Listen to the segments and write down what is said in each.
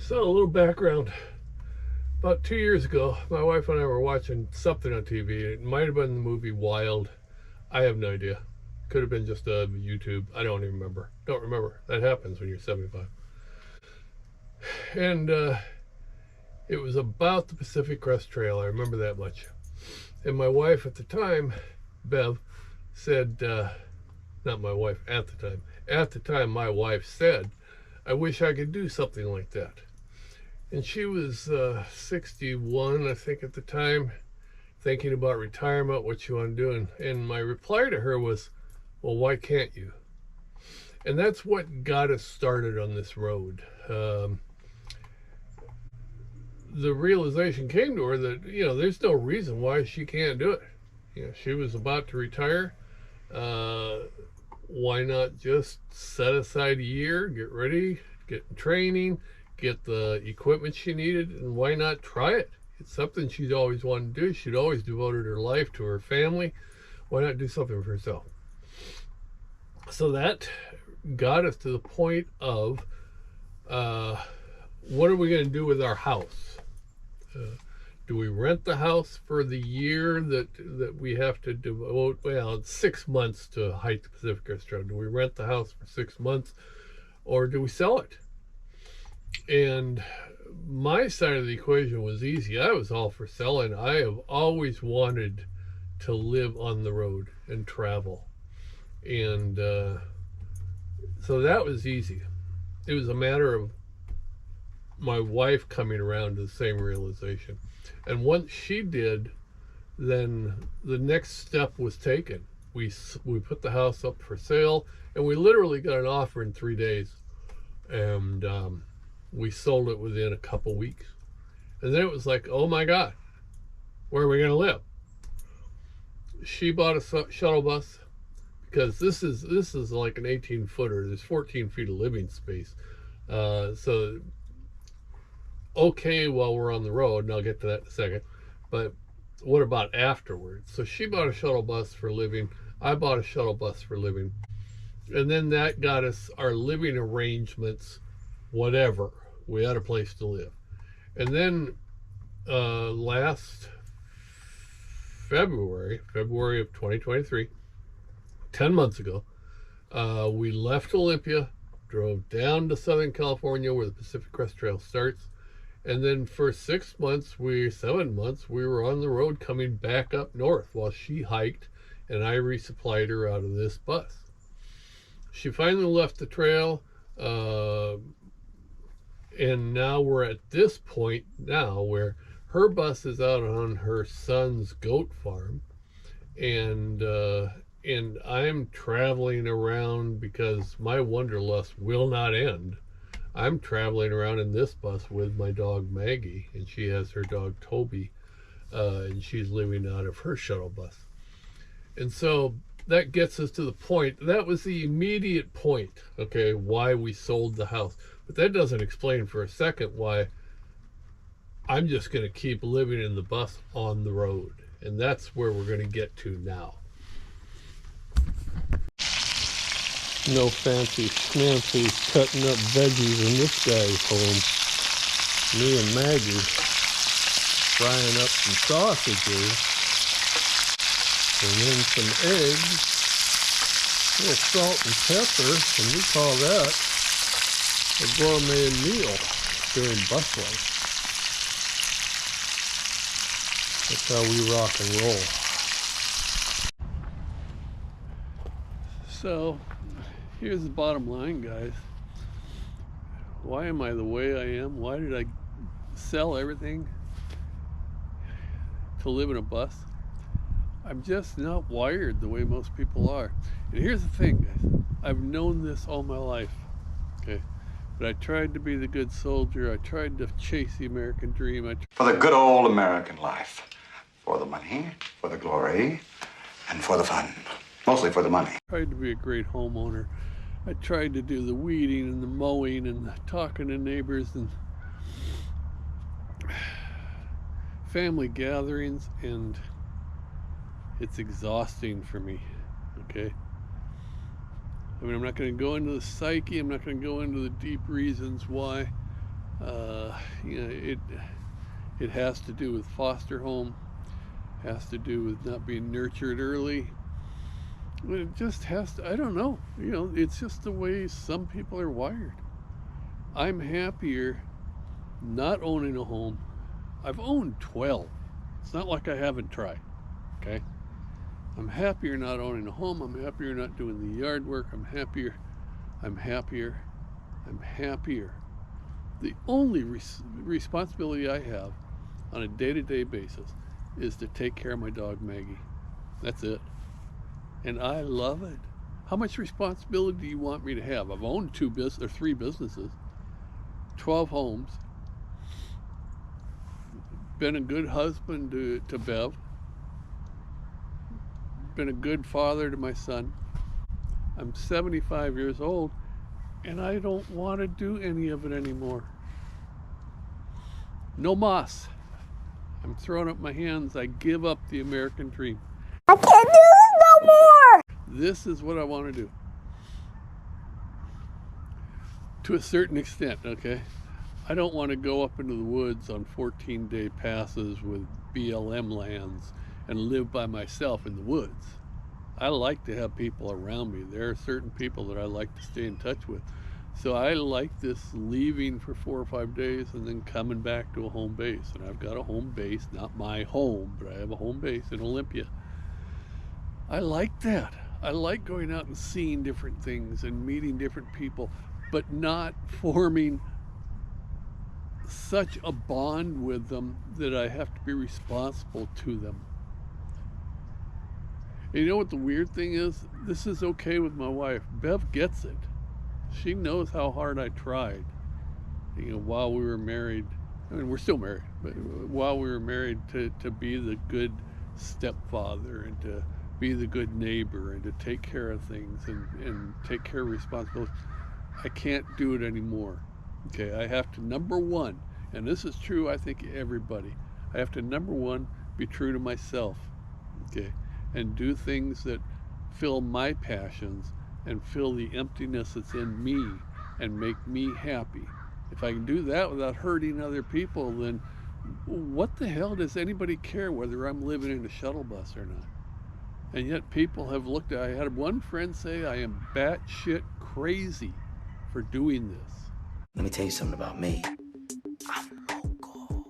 So, a little background. About 2 years ago, my wife and I were watching something on TV. It might have been the movie Wild. I have no idea. Could have been just a YouTube. I don't even remember. Don't remember. That happens when you're 75. And it was about the Pacific Crest Trail. I remember that much. And my wife at the time, Bev, said, not my wife at the time. At the time, my wife said, I wish I could do something like that. And she was 61, I think, at the time, thinking about retirement, what she wanted to do. And my reply to her was, well, why can't you? And that's what got us started on this road. The realization came to her that, there's no reason why she can't do it. She was about to retire. Why not just set aside a year, get ready, get in training, get the equipment she needed, and why not try it? It's something she's always wanted to do. She'd always devoted her life to her family. Why not do something for herself? So that got us to the point of what are we going to do with our house? Do we rent the house for the year that we have to devote? Well, it's 6 months to hike the Pacific Crest Trail. Do we rent the house for 6 months, or do we sell it? And my side of the equation was easy. I was all for selling. I have always wanted to live on the road and travel. And so that was easy. It was a matter of my wife coming around to the same realization. And once she did, then the next step was taken. We put the house up for sale, and we literally got an offer in 3 days. And we sold it within a couple weeks. And then it was like, oh my God, where are we going to live? She bought a shuttle bus, because this is like an 18-footer. There's 14 feet of living space. So, okay, while we're on the road, and I'll get to that in a second, but what about afterwards? So she bought a shuttle bus for living. I bought a shuttle bus for living. And then that got us our living arrangements, whatever. We had a place to live. And then last February of 2023, 10 months ago, we left Olympia, drove down to Southern California where the Pacific Crest Trail starts. And then for 7 months, we were on the road coming back up north while she hiked, and I resupplied her out of this bus. She finally left the trail, and now we're at this point now where her bus is out on her son's goat farm, and I'm traveling around because my wanderlust will not end. I'm traveling around in this bus with my dog Maggie, and she has her dog Toby, and she's living out of her shuttle bus. And so that gets us to the point. That was the immediate point, okay, why we sold the house. But that doesn't explain for a second why I'm just going to keep living in the bus on the road. And that's where we're going to get to now. No fancy schmancy cutting up veggies in this guy's home. Me and Maggie frying up some sausages, and then some eggs, a little salt and pepper, and we call that a gourmet meal during bus life. That's how we rock and roll. So, here's the bottom line, guys. Why am I the way I am? Why did I sell everything to live in a bus? I'm just not wired the way most people are. And here's the thing, guys. I've known this all my life, okay? But I tried to be the good soldier. I tried to chase the American dream. For the good old American life. For the money, for the glory, and for the fun. Mostly for the money. I tried to be a great homeowner. I tried to do the weeding and the mowing and talking to neighbors and family gatherings, and it's exhausting for me, okay? I mean, I'm not going to go into the psyche. I'm not going to go into the deep reasons why, You know, it has to do with foster home, has to do with not being nurtured early. It just has to, I don't know. You know, it's just the way some people are wired. I'm happier not owning a home. I've owned 12. It's not like I haven't tried, okay? I'm happier not owning a home. I'm happier not doing the yard work. I'm happier. I'm happier. I'm happier. The only responsibility I have on a day to day basis is to take care of my dog Maggie. That's it. And I love it. How much responsibility do you want me to have? I've owned three businesses, 12 homes, been a good husband to Bev, been a good father to my son. I'm 75 years old and I don't want to do any of it anymore. No moss. I'm throwing up my hands. I give up the American dream. I can't do this no more. This is what I want to do. To a certain extent, okay? I don't want to go up into the woods on 14-day passes with BLM lands and live by myself in the woods. I like to have people around me. There are certain people that I like to stay in touch with. So I like this leaving for 4 or 5 days and then coming back to a home base. And I've got a home base, not my home, but I have a home base in Olympia. I like that. I like going out and seeing different things and meeting different people, but not forming such a bond with them that I have to be responsible to them. And you know what the weird thing is? This is okay with my wife. Bev gets it. She knows how hard I tried, you know, while we were married. I mean, we're still married, but while we were married, to be the good stepfather and to be the good neighbor and to take care of things and take care of responsibilities. I can't do it anymore. Okay, I have to, number one, and this is true, I think, everybody, I have to, number one, be true to myself, okay, and do things that fill my passions and fill the emptiness that's in me and make me happy. If I can do that without hurting other people, then what the hell does anybody care whether I'm living in a shuttle bus or not? And yet people have looked at, I had one friend say I am batshit crazy for doing this. Let me tell you something about me. I'm local.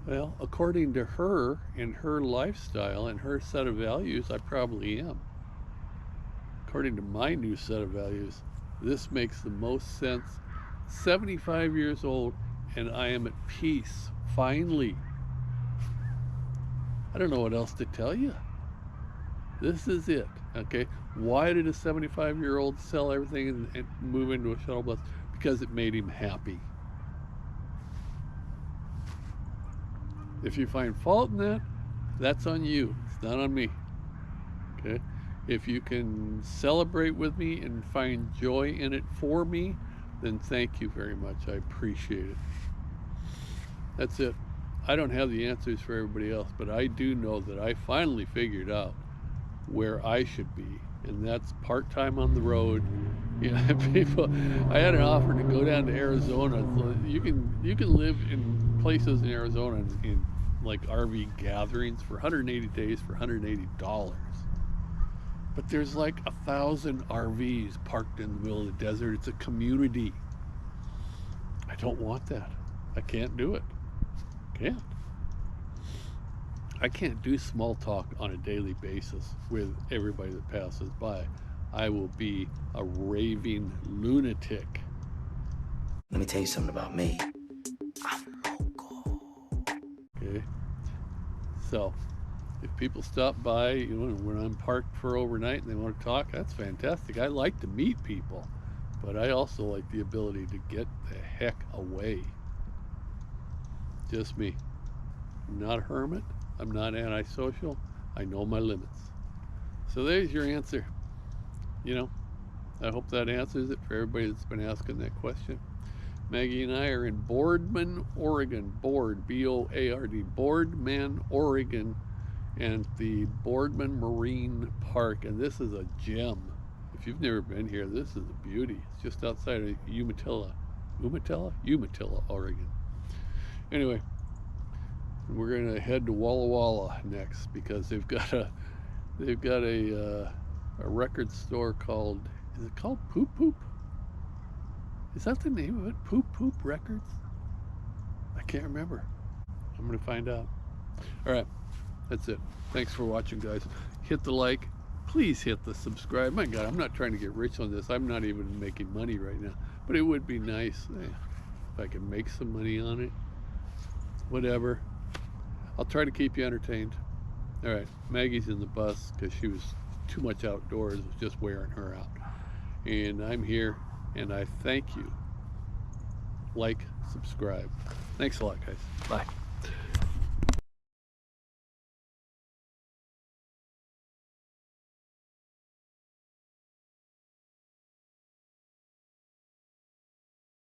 Well, according to her and her lifestyle and her set of values, I probably am. According to my new set of values, this makes the most sense. 75 years old and I am at peace, finally. I don't know what else to tell you. This is it, okay? Why did a 75-year-old sell everything and move into a shuttle bus? Because it made him happy. If you find fault in that, that's on you. It's not on me, okay? If you can celebrate with me and find joy in it for me, then thank you very much. I appreciate it. That's it. I don't have the answers for everybody else, but I do know that I finally figured out where I should be, and that's part-time on the road. You know, people, I had an offer to go down to Arizona. You can live in places in Arizona in like RV gatherings for 180 days for $180. But there's like 1,000 RVs parked in the middle of the desert. It's a community. I don't want that. I can't do it. Can't. I can't do small talk on a daily basis with everybody that passes by. I will be a raving lunatic. Let me tell you something about me. I'm local. Okay. So, if people stop by, you know, when I'm parked for overnight and they want to talk, that's fantastic. I like to meet people, but I also like the ability to get the heck away. Just me. I'm not a hermit. I'm not antisocial. I know my limits. So there's your answer. You know, I hope that answers it for everybody that's been asking that question. Maggie and I are in Boardman, Oregon. Board, B-O-A-R-D, Boardman, Oregon, and the Boardman Marine Park. And this is a gem. If you've never been here, this is a beauty. It's just outside of Umatilla. Umatilla, Oregon. Anyway, we're gonna head to Walla Walla next because they've got a record store called, is it called Poop Poop? Is that the name of it? Poop Poop Records? I can't remember. I'm gonna find out. All right, that's it. Thanks for watching, guys. Hit the like. Please hit the subscribe. My God, I'm not trying to get rich on this. I'm not even making money right now. But it would be nice if I could make some money on it. Whatever. I'll try to keep you entertained. All right, Maggie's in the bus because she was too much outdoors. It was just wearing her out. And I'm here, and I thank you. Like, subscribe. Thanks a lot, guys. Bye.